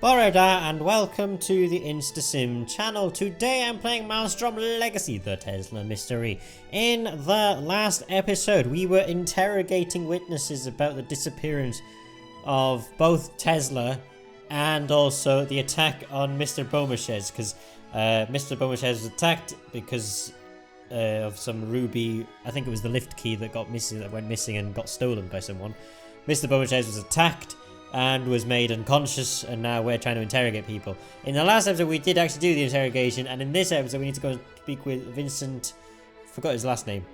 Borada and welcome to the InstaSim channel. Today I'm playing Maelstrom Legacy, the Tesla mystery. In the last episode we were interrogating witnesses about the disappearance of both Tesla and also the attack on Mr Beaumarchais, because Mr Beaumarchais was attacked because of some ruby, I think it was the lift key that went missing and got stolen by someone. Mr Beaumarchais was attacked and was made unconscious, and now we're trying to interrogate people. In the last episode we did actually do the interrogation, and in this episode we need to go and speak with Vincent, forgot his last name.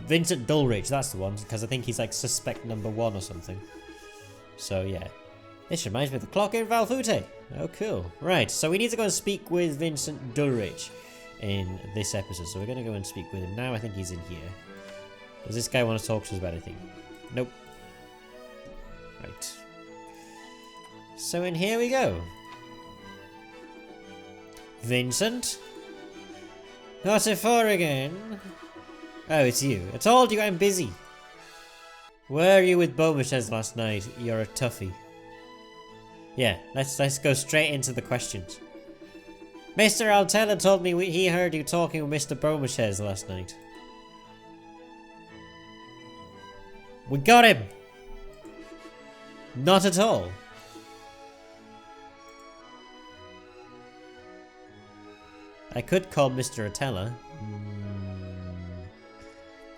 Vincent Dulrich, that's the one, because I think he's like suspect number 1 or something. So yeah. This reminds me of the clock in Valfute. Oh cool. Right, so we need to go and speak with Vincent Dulrich in this episode. So we're going to go and speak with him now. I think he's in here. Does this guy want to talk to us about anything? Nope. Right. So in here we go. Vincent? What's it for again? Oh, it's you. I told you I'm busy. Were you with Beaumarchais last night? You're a toughie. Yeah, let's go straight into the questions. Mr. Altella told me he heard you talking with Mr. Beaumarchais last night. We got him! Not at all. I could call Mr. Atella.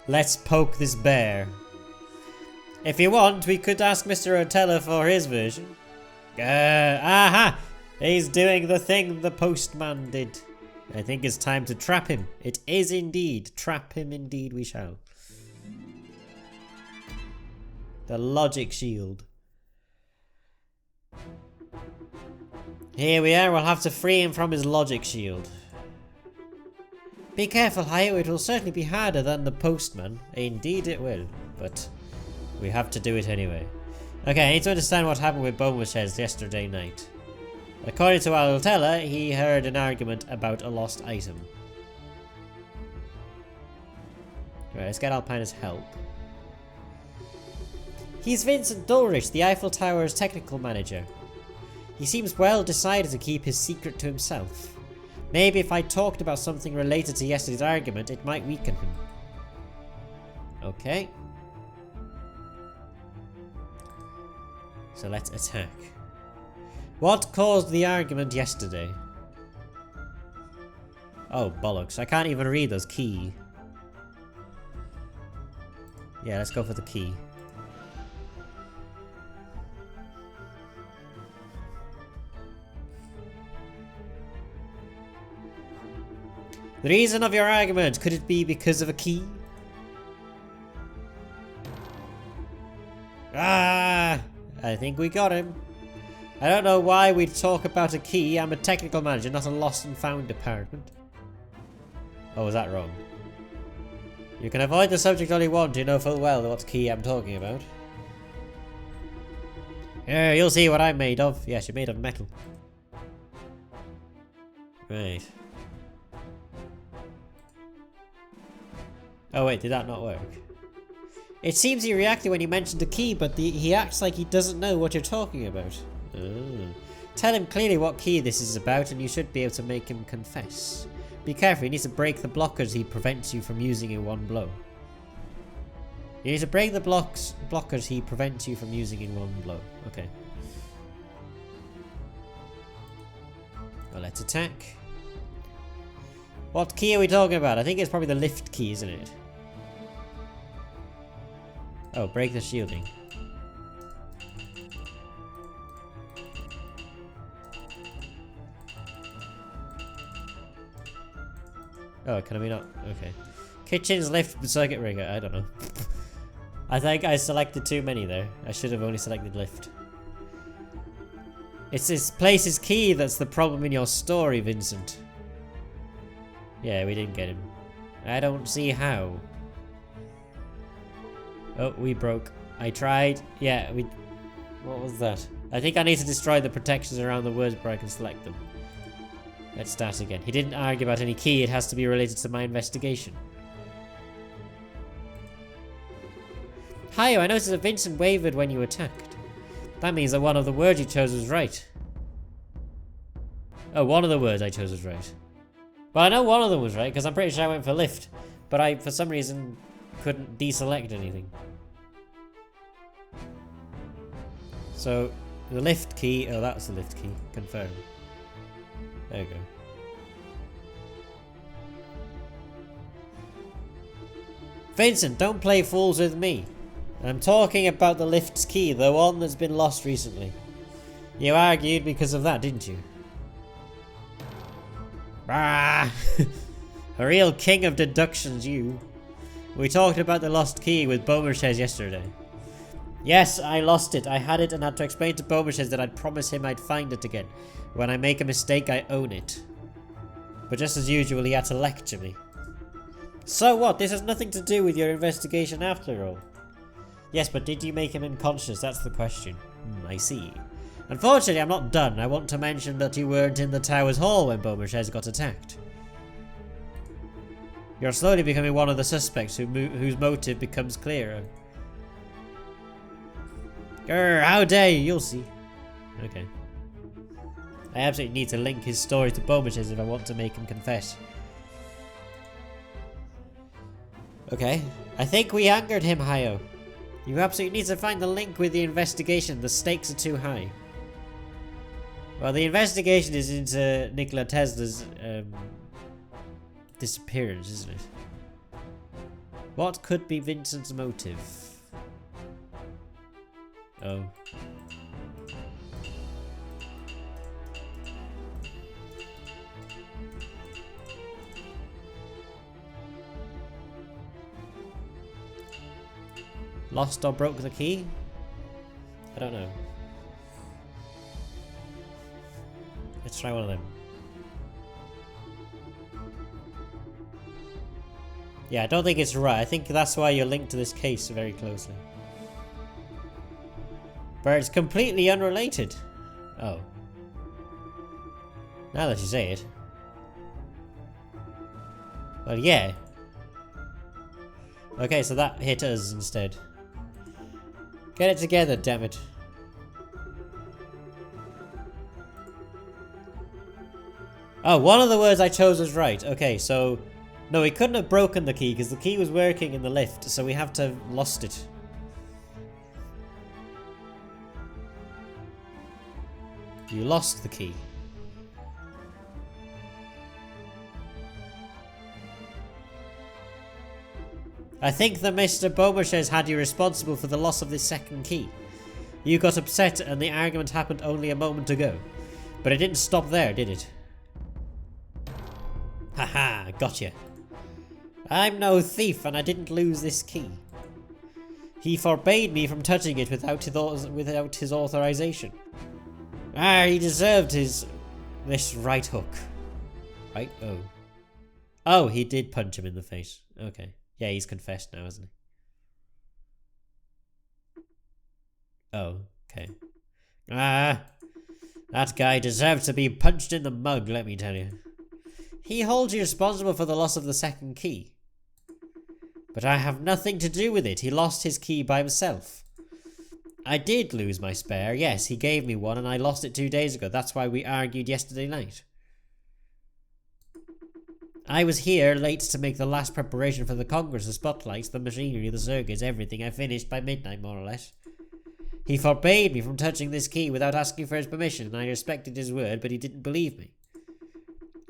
Let's poke this bear. If you want, we could ask Mr. Atella for his version. Aha! He's doing the thing the postman did. I think it's time to trap him. It is indeed. Trap him indeed we shall. The logic shield. Here we are, we'll have to free him from his logic shield. Be careful, Hayo, it will certainly be harder than the postman. Indeed it will, but we have to do it anyway. Okay, I need to understand what happened with Beaumarchais yesterday night. According to Altella, he heard an argument about a lost item. Right, let's get Alpina's help. He's Vincent Dulrich, the Eiffel Tower's technical manager. He seems well decided to keep his secret to himself. Maybe if I talked about something related to yesterday's argument, it might weaken him. Okay. So let's attack. What caused the argument yesterday? Oh, bollocks. I can't even read those key. Yeah, let's go for the key. The reason of your argument, could it be because of a key? Ah! I think we got him. I don't know why we'd talk about a key. I'm a technical manager, not a lost and found department. Oh, was that wrong? You can avoid the subject all you want. You know full well what key I'm talking about. Yeah, you'll see what I'm made of. Yes, you're made of metal. Right. Oh wait, did that not work? It seems he reacted when you mentioned the key, but he acts like he doesn't know what you're talking about. Oh. Tell him clearly what key this is about and you should be able to make him confess. Be careful, you need to break the blockers he prevents you from using in one blow. You need to break the blockers he prevents you from using in one blow. Okay. Well, let's attack. What key are we talking about? I think it's probably the lift key, isn't it? Oh, break the shielding. Oh, can we not? Okay. Kitchen's lift circuit ringer. I don't know. I think I selected too many there. I should have only selected lift. It's this place's key that's the problem in your story, Vincent. Yeah, we didn't get him. I don't see how. Oh, we broke. I tried. Yeah, we... What was that? I think I need to destroy the protections around the words before I can select them. Let's start again. He didn't argue about any key. It has to be related to my investigation. Hayo, I noticed that Vincent wavered when you attacked. That means that one of the words you chose was right. Oh, one of the words I chose was right. Well, I know one of them was right, because I'm pretty sure I went for lift. But I, for some reason, couldn't deselect anything. So, the lift key... Oh, that's the lift key. Confirm. There you go. Vincent, don't play fools with me. I'm talking about the lift's key, the one that's been lost recently. You argued because of that, didn't you? Ah, a real king of deductions, you. We talked about the lost key with Beaumarchais yesterday. Yes, I lost it. I had it and had to explain to Beaumarchais that I'd promised him I'd find it again. When I make a mistake, I own it. But just as usual, he had to lecture me. So what? This has nothing to do with your investigation after all. Yes, but did you make him unconscious? That's the question. I see. Unfortunately, I'm not done. I want to mention that you weren't in the tower's hall when Beaumarchais got attacked. You're slowly becoming one of the suspects whose motive becomes clearer. Grr, how dare you? You'll see. Okay. I absolutely need to link his story to Beaumarchais if I want to make him confess. Okay. I think we angered him, Hayo. You absolutely need to find the link with the investigation. The stakes are too high. Well, the investigation is into Nikola Tesla's disappearance, isn't it? What could be Vincent's motive? Oh. Lost or broke the key? I don't know. Let's try one of them. Yeah, I don't think it's right. I think that's why you're linked to this case very closely. But it's completely unrelated. Oh. Now that you say it. Well, yeah. Okay, so that hit us instead. Get it together, damn it. Oh, one of the words I chose was right. Okay, so... No, we couldn't have broken the key because the key was working in the lift, so we have to have lost it. You lost the key. I think that Mr Beaumarchais had you responsible for the loss of this second key. You got upset and the argument happened only a moment ago. But it didn't stop there, did it? Haha, gotcha. I'm no thief and I didn't lose this key. He forbade me from touching it without his authorization. Ah, he deserved this right hook. Right? Oh. Oh, he did punch him in the face. Okay. Yeah, he's confessed now, hasn't he? Oh, okay. Ah, that guy deserves to be punched in the mug, let me tell you. He holds you responsible for the loss of the second key. But I have nothing to do with it. He lost his key by himself. I did lose my spare. Yes, he gave me one and I lost it 2 days ago. That's why we argued yesterday night. I was here late to make the last preparation for the Congress, the spotlights, the machinery, the circuits, everything. I finished by midnight, more or less. He forbade me from touching this key without asking for his permission, and I respected his word, but he didn't believe me.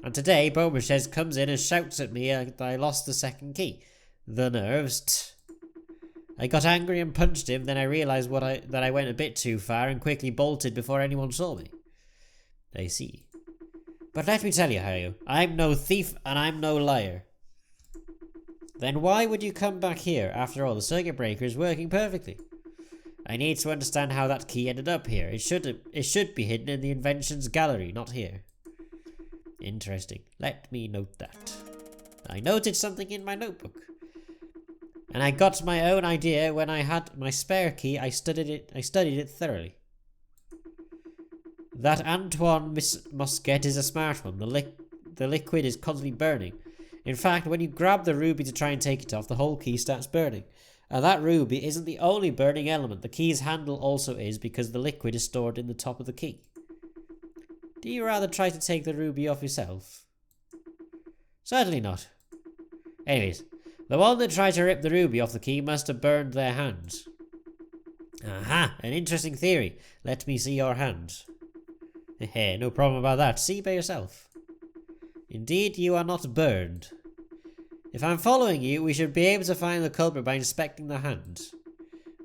And today, Beaumarchais comes in and shouts at me that I lost the second key. The nerves. I got angry and punched him, then I realised that I went a bit too far and quickly bolted before anyone saw me. I see. But let me tell you, Hayo, I'm no thief and I'm no liar. Then why would you come back here? After all, the circuit breaker is working perfectly. I need to understand how that key ended up here. It should be hidden in the inventions gallery, not here. Interesting. Let me note that. I noted something in my notebook. And I got my own idea when I had my spare key. I studied it thoroughly. That Antoine Mosquet is a smart one. The liquid is constantly burning. In fact, when you grab the ruby to try and take it off, the whole key starts burning. And that ruby isn't the only burning element. The key's handle also is, because the liquid is stored in the top of the key. Do you rather try to take the ruby off yourself? Certainly not. Anyways, the one that tried to rip the ruby off the key must have burned their hands. Aha, an interesting theory. Let me see your hands. Heh, no problem about that. See by yourself. Indeed, you are not burned. If I'm following you, we should be able to find the culprit by inspecting the hands.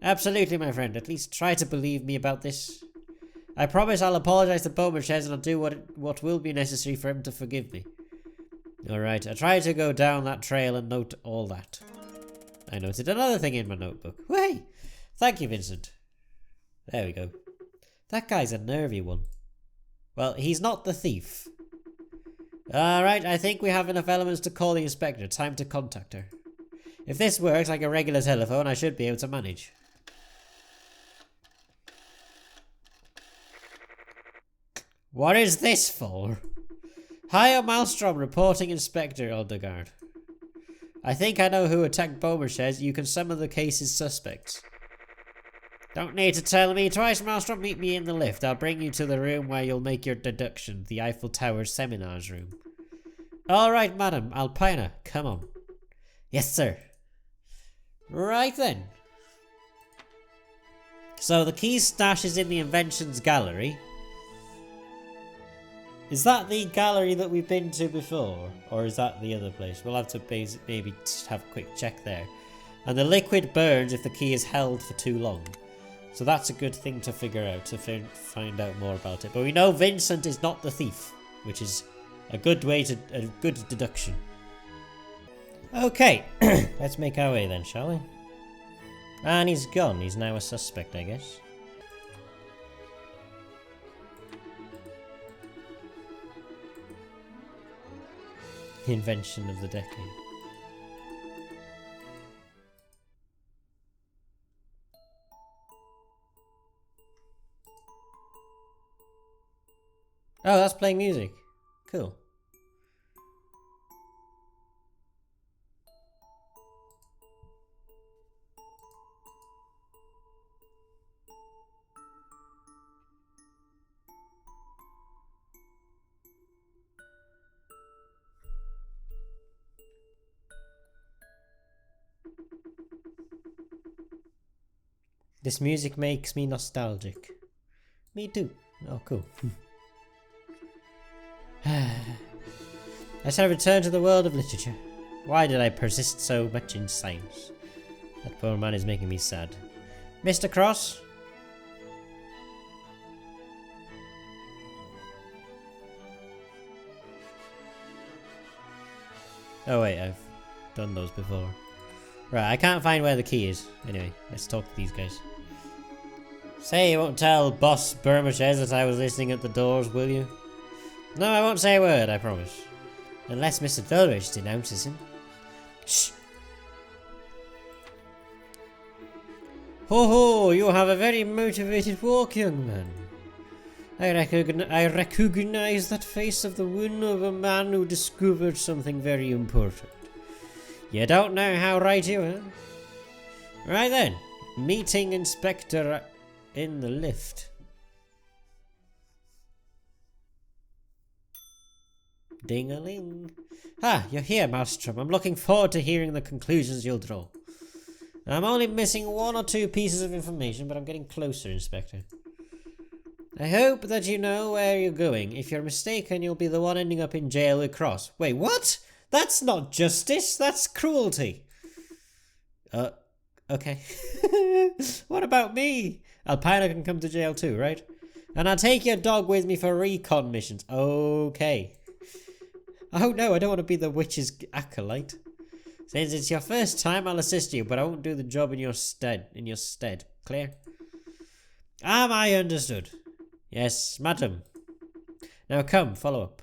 Absolutely, my friend. At least try to believe me about this. I promise I'll apologize to Beaumarchais and I'll do what will be necessary for him to forgive me. Alright, I tried to go down that trail and note all that. I noted another thing in my notebook. Hey! Thank you, Vincent. There we go. That guy's a nervy one. Well, he's not the thief. Alright, I think we have enough elements to call the inspector. Time to contact her. If this works like a regular telephone, I should be able to manage. What is this for? Hi, Maelstrom, reporting Inspector Odegaard. I think I know who attacked Beaumarchais. You can summon the case's suspects. Don't need to tell me twice, Maelstrom. Meet me in the lift. I'll bring you to the room where you'll make your deduction, the Eiffel Tower seminars room. All right, madam. Alpina, come on. Yes, sir. Right then. So the key stash is in the Inventions Gallery. Is that the gallery that we've been to before? Or is that the other place? We'll have to maybe have a quick check there. And the liquid burns if the key is held for too long. So that's a good thing to figure out, to find out more about it. But we know Vincent is not the thief, which is a good deduction. Okay, let's make our way then, shall we? And he's gone. He's now a suspect, I guess. Invention of the decade. Oh, that's playing music. Cool. This music makes me nostalgic. Me too. Oh, cool. I shall return to the world of literature. Why did I persist so much in science? That poor man is making me sad. Mr. Cross? Oh wait, I've done those before. Right, I can't find where the key is. Anyway, let's talk to these guys. Say you won't tell Boss Beaumarchais that I was listening at the doors, will you? No, I won't say a word, I promise. Unless Mr. Dulwich denounces him. Shh! Ho ho, you have a very motivated walk, young man. I recognize that face of the one of a man who discovered something very important. You don't know how right you are. Right then, meeting Inspector in the lift. Ding-a-ling. Ah, you're here, Maelstrom. I'm looking forward to hearing the conclusions you'll draw. I'm only missing one or two pieces of information, but I'm getting closer, Inspector. I hope that you know where you're going. If you're mistaken, you'll be the one ending up in jail with Cross. Wait, what? That's not justice. That's cruelty. Okay. What about me? Alpina can come to jail too, right? And I'll take your dog with me for recon missions. Okay. Oh no, I don't want to be the witch's acolyte. Since it's your first time, I'll assist you, but I won't do the job in your stead. Clear? Am I understood? Yes, madam. Now come, follow up.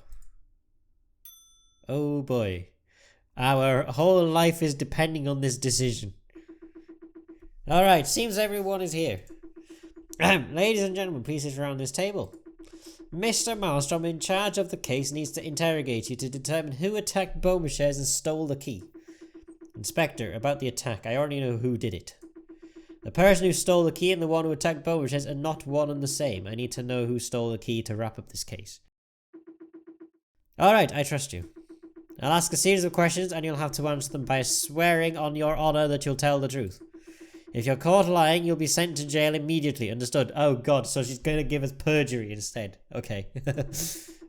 Oh boy. Our whole life is depending on this decision. Alright, seems everyone is here. Ladies and gentlemen, please sit around this table. Mr. Maelstrom, in charge of the case, needs to interrogate you to determine who attacked Beaumarchais and stole the key. Inspector, about the attack. I already know who did it. The person who stole the key and the one who attacked Beaumarchais are not one and the same. I need to know who stole the key to wrap up this case. Alright, I trust you. I'll ask a series of questions and you'll have to answer them by swearing on your honour that you'll tell the truth. If you're caught lying, you'll be sent to jail immediately. Understood? Oh god, so she's going to give us perjury instead. Okay.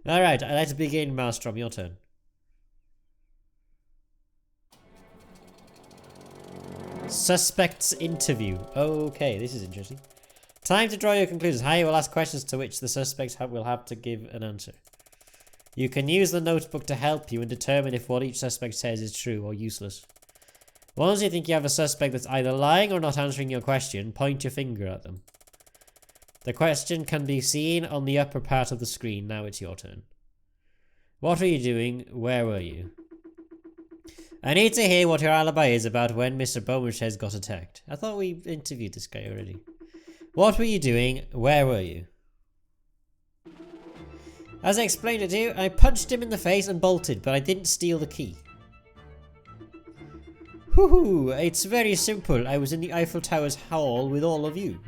Alright, let's begin, Maelstrom. Your turn. Suspect's interview. Okay, this is interesting. Time to draw your conclusions. Harry will ask questions to which the suspects will have to give an answer. You can use the notebook to help you and determine if what each suspect says is true or useless. Once you think you have a suspect that's either lying or not answering your question, point your finger at them. The question can be seen on the upper part of the screen. Now it's your turn. What were you doing? Where were you? I need to hear what your alibi is about when Mr Beaumarchais got attacked. I thought we interviewed this guy already. What were you doing? Where were you? As I explained it to you, I punched him in the face and bolted, but I didn't steal the key. Hoo-hoo, it's very simple. I was in the Eiffel Tower's hall with all of you.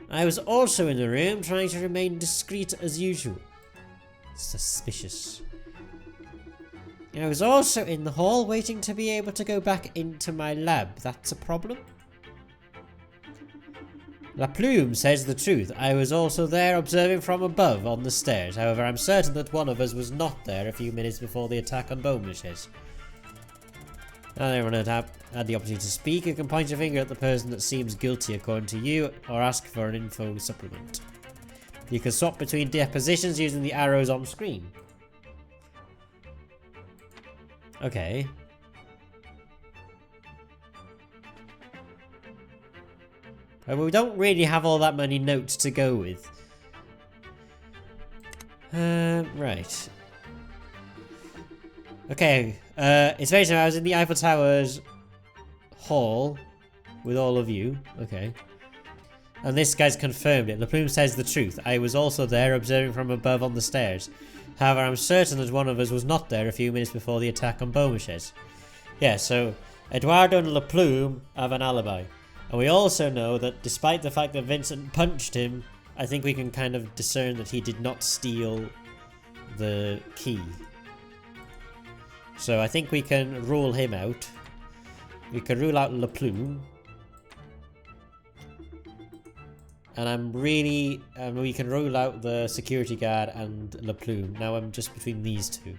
I was also in the room trying to remain discreet as usual. Suspicious. I was also in the hall waiting to be able to go back into my lab. That's a problem? La Plume says the truth. I was also there observing from above on the stairs. However, I'm certain that one of us was not there a few minutes before the attack on Beaumarchais. Now that everyone had the opportunity to speak, you can point your finger at the person that seems guilty according to you, or ask for an info supplement. You can swap between depositions using the arrows on screen. Okay. Well, we don't really have all that many notes to go with. Right. Okay, it's very simple. I was in the Eiffel Tower's hall with all of you. Okay. And this guy's confirmed it. La Plume says the truth. I was also there observing from above on the stairs. However, I'm certain that one of us was not there a few minutes before the attack on Beaumarchais. Yeah, so Eduardo and La Plume have an alibi. And we also know that despite the fact that Vincent punched him, I think we can kind of discern that he did not steal the key. So I think we can rule him out. We can rule out La Plume. And we can rule out the security guard and La Plume. Now I'm just between these two.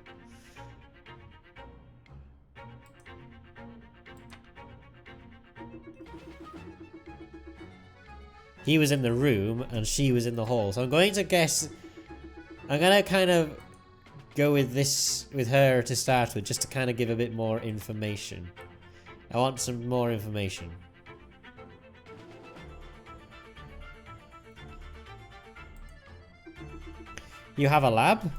He was in the room and she was in the hall. So I'm going to guess... I'm going to kind of go with this, with her to start with, just to kind of give a bit more information. I want some more information. You have a lab?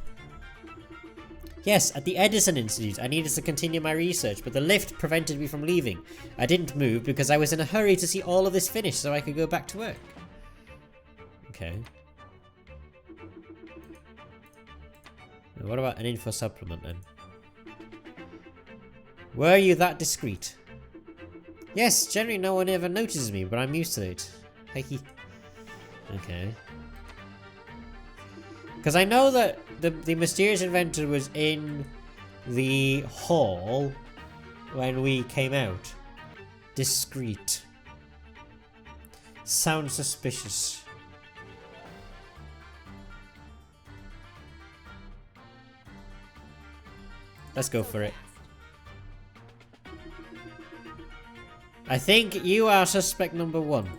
Yes, at the Edison Institute. I needed to continue my research, but the lift prevented me from leaving. I didn't move because I was in a hurry to see all of this finished so I could go back to work. Okay. What about an info supplement then? Were you that discreet? Yes, generally no one ever notices me, but I'm used to it. Okay. Because I know that the mysterious inventor was in the hall when we came out. Discreet. Sounds suspicious. Let's go for it. I think you are suspect number 1.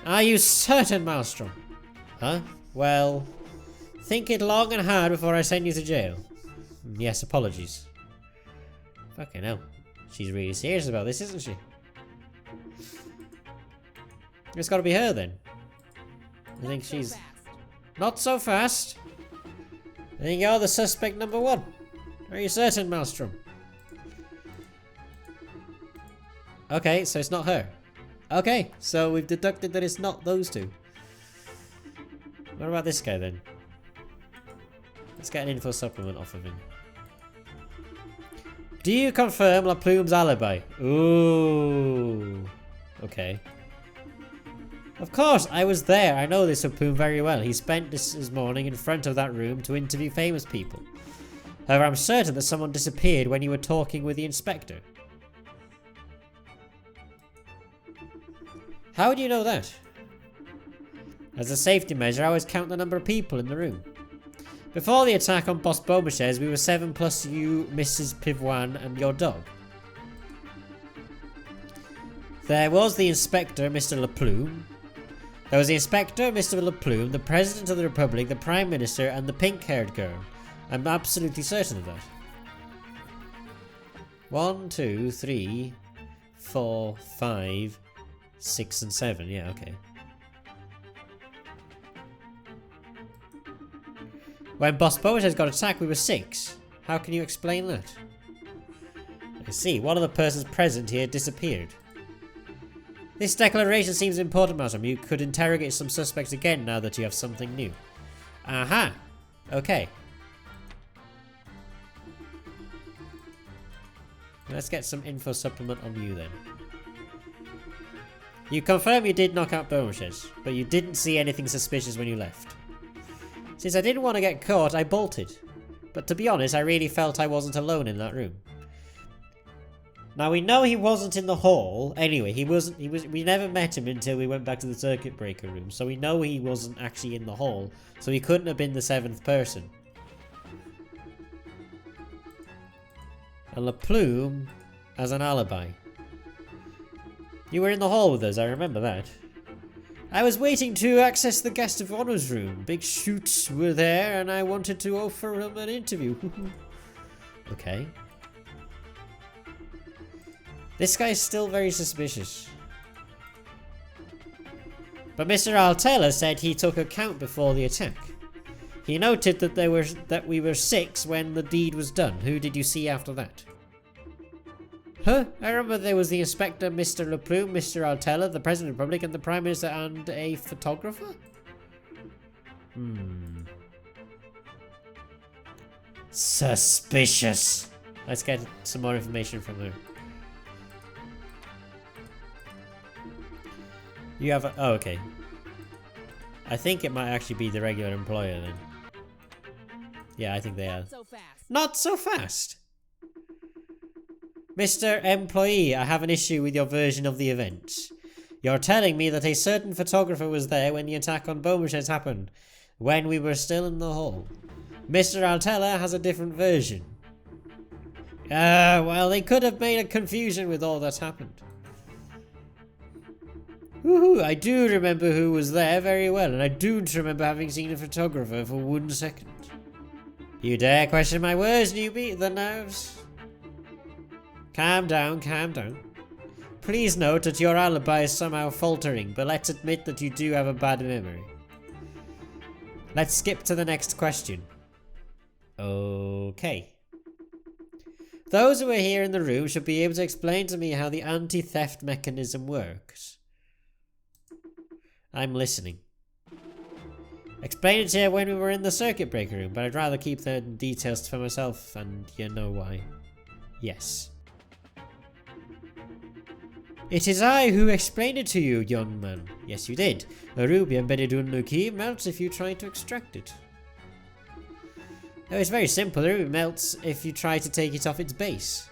Are you certain, Maelstrom? Huh? Well, think it long and hard before I send you to jail. Yes, apologies. Fucking hell. She's really serious about this, isn't she? It's gotta be her then. I think she's... Not so fast. I think you're the suspect number 1. Are you certain, Maelstrom? Okay, so it's not her. Okay, so we've deducted that it's not those two. What about this guy then? Let's get an info supplement off of him. Do you confirm La Plume's alibi? Ooh. Okay. Of course, I was there. I know this La Plume very well. He spent this morning in front of that room to interview famous people. However, I'm certain that someone disappeared when you were talking with the inspector. How do you know that? As a safety measure, I always count the number of people in the room. Before the attack on Boss Beaumarchais, we were 7 plus you, Mrs. Pivoine, and your dog. There was the inspector, Mr. La Plume. There was the inspector, Mr. La Plume, the President of the Republic, the Prime Minister, and the pink-haired girl. I'm absolutely certain of that. 1, 2, 3, 4, 5, 6, and 7. Yeah, okay. When Boss Beaumarchais got attacked, we were 6. How can you explain that? I see. One of the persons present here disappeared. This declaration seems important, Maelstrom. You could interrogate some suspects again now that you have something new. Aha! Okay. Let's get some info supplement on you then. You confirm you did knock out Beaumarchais, but you didn't see anything suspicious when you left. Since I didn't want to get caught, I bolted. But to be honest, I really felt I wasn't alone in that room. Now we know he wasn't in the hall. Anyway, we never met him until we went back to the circuit breaker room. So we know he wasn't actually in the hall. So he couldn't have been the 7th person. And La Plume has an alibi. You were in the hall with us, I remember that. I was waiting to access the guest of honor's room. Big shoots were there and I wanted to offer him an interview. Okay. This guy's still very suspicious. But Mr. Altella said he took account before the attack. He noted that we were 6 when the deed was done. Who did you see after that? Huh? I remember there was the inspector, Mr. La Plume, Mr. Altella, the President of the Republic, and the Prime Minister, and a photographer? Suspicious. Let's get some more information from her. You have a... Oh, okay. I think it might actually be the regular employer then. Yeah, I think they are. Not so fast. Not so fast! Mr. Employee, I have an issue with your version of the events. You're telling me that a certain photographer was there when the attack on Beaumarchais happened, when we were still in the hall. Mr. Altella has a different version. Well, they could have made a confusion with all that happened. Woohoo, I do remember who was there very well, and I don't remember having seen a photographer for 1 second. You dare question my words, newbie? The nerves? Calm down, calm down. Please note that your alibi is somehow faltering, but let's admit that you do have a bad memory. Let's skip to the next question. Okay. Those who are here in the room should be able to explain to me how the anti-theft mechanism works. I'm listening. Explain it here when we were in the circuit breaker room, but I'd rather keep the details for myself, and you know why. Yes. It is I who explained it to you, young man. Yes, you did. A ruby embedded in the key melts if you try to extract it. Oh, it's very simple. The ruby melts if you try to take it off its base.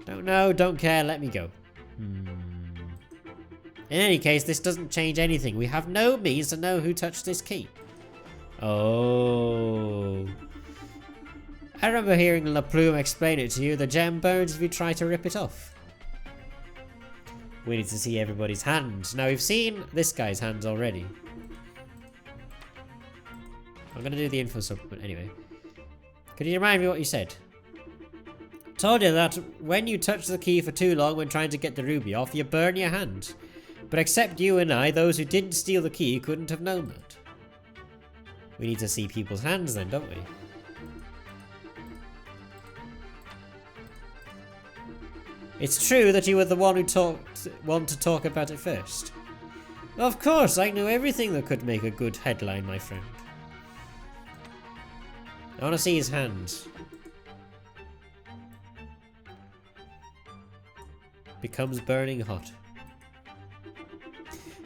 Don't know, don't care, let me go. In any case, this doesn't change anything. We have no means to know who touched this key. Oh. I remember hearing La Plume explain it to you. The gem burns if you try to rip it off. We need to see everybody's hands. Now, we've seen this guy's hands already. I'm going to do the info supplement anyway. Could you remind me what you said? Told you that when you touch the key for too long when trying to get the ruby off, you burn your hand. But except you and I, those who didn't steal the key couldn't have known that. We need to see people's hands then, don't we? It's true that you were the one who wanted to talk about it first. Of course, I knew everything that could make a good headline, my friend. I want to see his hands. becomes burning hot.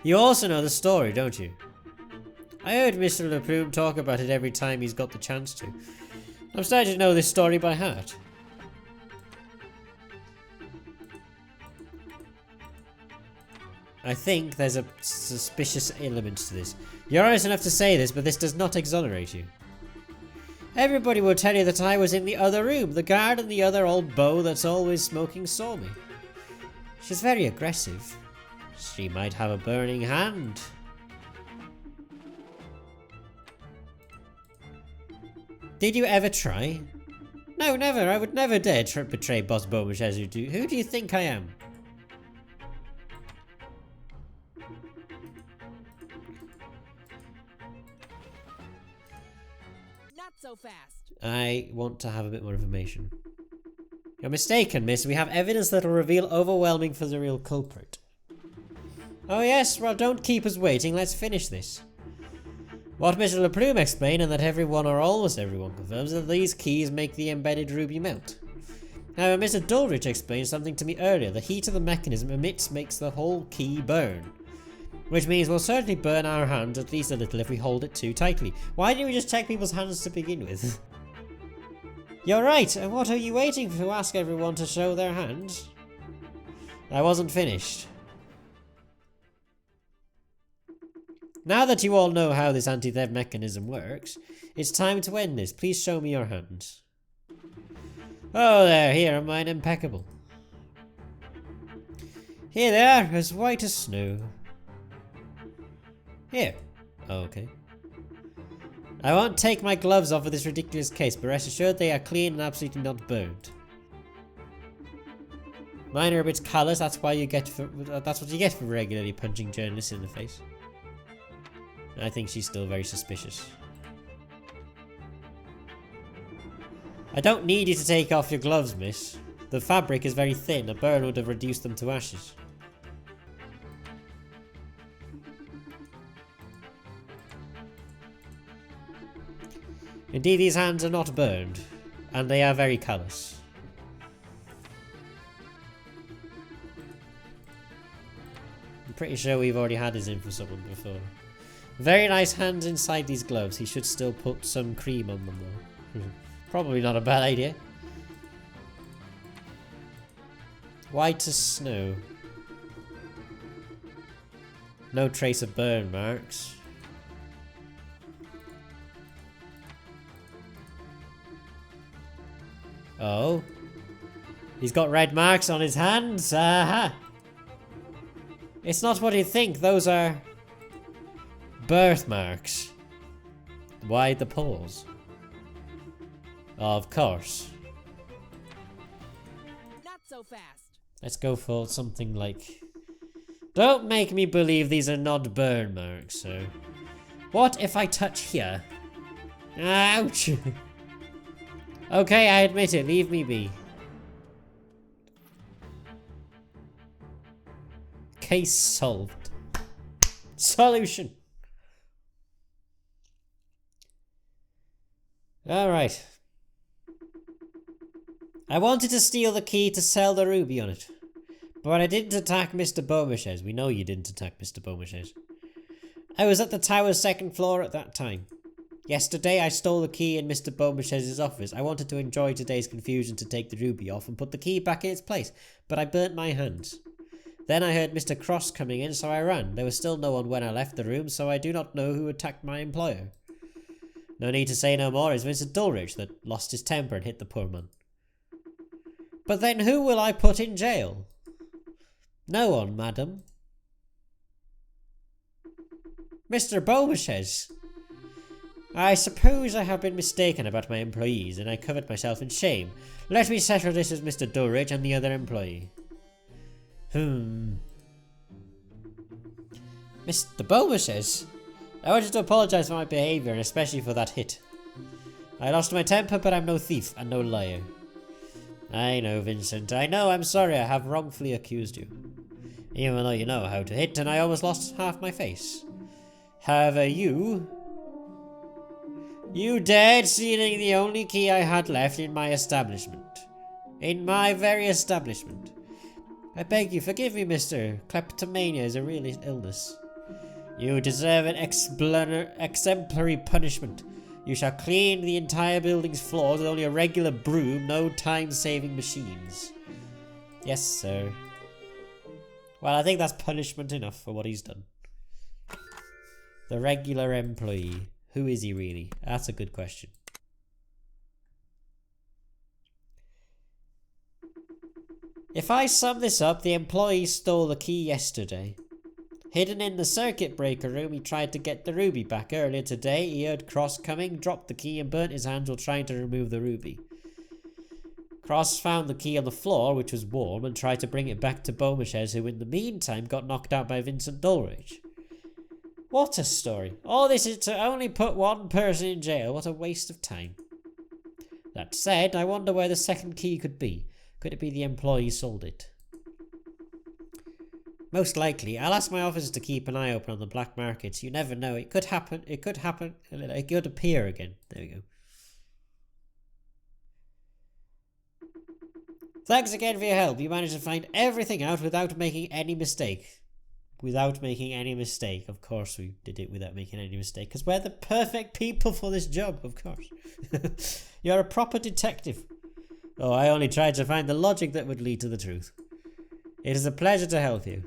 You also know the story, don't you? I heard Mr. Le Plume talk about it every time he's got the chance to. I'm starting to know this story by heart. I think there's a suspicious element to this. You're honest enough to say this, but this does not exonerate you. Everybody will tell you that I was in the other room. The guard and the other old beau that's always smoking saw me. She's very aggressive. She might have a burning hand. Did you ever try? No, never. I would never dare betray Boss Beaumarchais as you do. Who do you think I am? Not so fast. I want to have a bit more information. You're mistaken, miss. We have evidence that will reveal overwhelming for the real culprit. Oh yes, well don't keep us waiting. Let's finish this. What Mr. Le Plume explained, and that everyone or almost everyone confirms, that these keys make the embedded ruby melt. However, Mr. Dulrich explained something to me earlier. The heat of the mechanism emits makes the whole key burn. Which means we'll certainly burn our hands at least a little if we hold it too tightly. Why didn't we just check people's hands to begin with? You're right, and what are you waiting for to ask everyone to show their hands? I wasn't finished. Now that you all know how this anti-theft mechanism works, it's time to end this. Please show me your hands. Oh, there, here are mine, impeccable. Here they are, as white as snow. Here. Oh, okay. I won't take my gloves off of this ridiculous case, but rest assured they are clean and absolutely not burned. Mine are a bit callous. That's what you get for regularly punching journalists in the face. I think she's still very suspicious. I don't need you to take off your gloves, miss. The fabric is very thin. A burn would have reduced them to ashes. Indeed, these hands are not burned, and they are very callous. I'm pretty sure we've already had his in for someone before. Very nice hands inside these gloves. He should still put some cream on them though. Probably not a bad idea. White as snow. No trace of burn marks. Oh. He's got red marks on his hands. Aha. It's not what you think. Those are birthmarks. Why the pause? Of course. Not so fast. Let's go for something like... Don't make me believe these are not burn marks, so... What if I touch here? Ouch! Okay, I admit it. Leave me be. Case solved. Solution. Alright. I wanted to steal the key to sell the ruby on it. But I didn't attack Mr. Beaumarchais. We know you didn't attack Mr. Beaumarchais. I was at the tower's second floor at that time. Yesterday I stole the key in Mr. Beaumarchais' office. I wanted to enjoy today's confusion to take the ruby off and put the key back in its place, but I burnt my hands. Then I heard Mr. Cross coming in, so I ran. There was still no one when I left the room, so I do not know who attacked my employer. No need to say no more. It's Mr. Dulrich that lost his temper and hit the poor man. But then who will I put in jail? No one, madam. Mr. Beaumarchais. I suppose I have been mistaken about my employees, and I covered myself in shame. Let me settle this with Mr. Dulrich and the other employee. Mr. Beaumarchais? I wanted to apologise for my behaviour, and especially for that hit. I lost my temper, but I'm no thief and no liar. I know, Vincent. I know. I'm sorry I have wrongfully accused you. Even though you know how to hit, and I almost lost half my face. However, you dared stealing the only key I had left in my establishment. In my very establishment. I beg you, forgive me, mister. Kleptomania is a real illness. You deserve an exemplary punishment. You shall clean the entire building's floors with only a regular broom, no time-saving machines. Yes, sir. Well, I think that's punishment enough for what he's done. The regular employee. Who is he really? That's a good question. If I sum this up, the employee stole the key yesterday. Hidden in the circuit breaker room, he tried to get the ruby back. Earlier today, he heard Cross coming, dropped the key and burnt his hands while trying to remove the ruby. Cross found the key on the floor, which was warm, and tried to bring it back to Beaumarchais, who in the meantime got knocked out by Vincent Dulwich. What a story. All this is to only put one person in jail. What a waste of time. That said, I wonder where the second key could be. Could it be the employee sold it? Most likely. I'll ask my officers to keep an eye open on the black markets. You never know. It could happen. It could happen. It could appear again. There we go. Thanks again for your help. You managed to find everything out without making any mistake. Without making any mistake. Of course we did it without making any mistake. Because we're the perfect people for this job, of course. You're a proper detective. Oh, I only tried to find the logic that would lead to the truth. It is a pleasure to help you.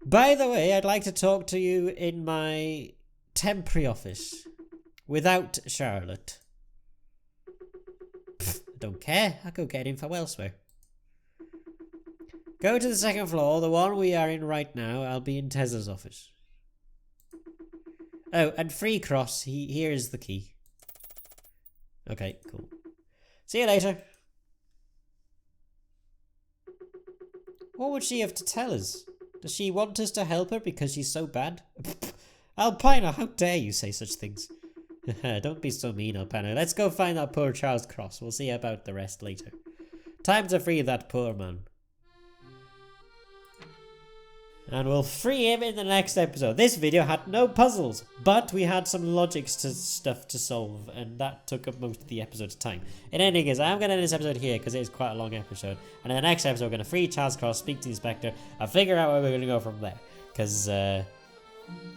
By the way, I'd like to talk to you in my temporary office. Without Charlotte. Pfft, I don't care. I'll go get info elsewhere. Go to the second floor, the one we are in right now. I'll be in Tesla's office. Oh, and free Cross. Here is the key. Okay, cool. See you later. What would she have to tell us? Does she want us to help her because she's so bad? Alpina, how dare you say such things? Don't be so mean, Alpina. Let's go find that poor Charles Cross. We'll see about the rest later. Time to free that poor man. And we'll free him in the next episode. This video had no puzzles, but we had some logics to stuff to solve, and that took up most of the episode's time. In any case, I'm going to end this episode here because it is quite a long episode. And in the next episode, we're going to free Charles Cross, speak to the Inspector, and figure out where we're going to go from there. Because,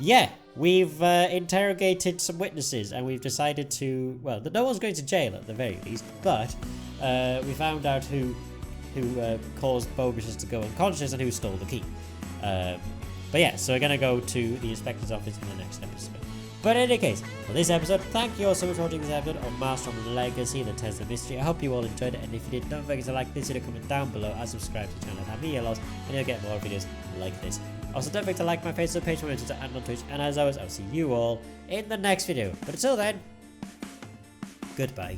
yeah, we've interrogated some witnesses, and we've decided to, well, no one's going to jail at the very least, but we found out who caused Beaumarchais to go unconscious and who stole the key. But yeah, so we're going to go to the Inspector's office in the next episode. But in any case, for this episode, thank you all so much for watching this episode of Maelstrom Legacy, the Tesla Mystery. I hope you all enjoyed it, and if you did, don't forget to like this video, comment down below, and subscribe to the channel. That'd be a lot, and you'll get more videos like this. Also, don't forget to like my Facebook page, my Twitter, and on Twitch, and as always, I'll see you all in the next video. But until then, goodbye.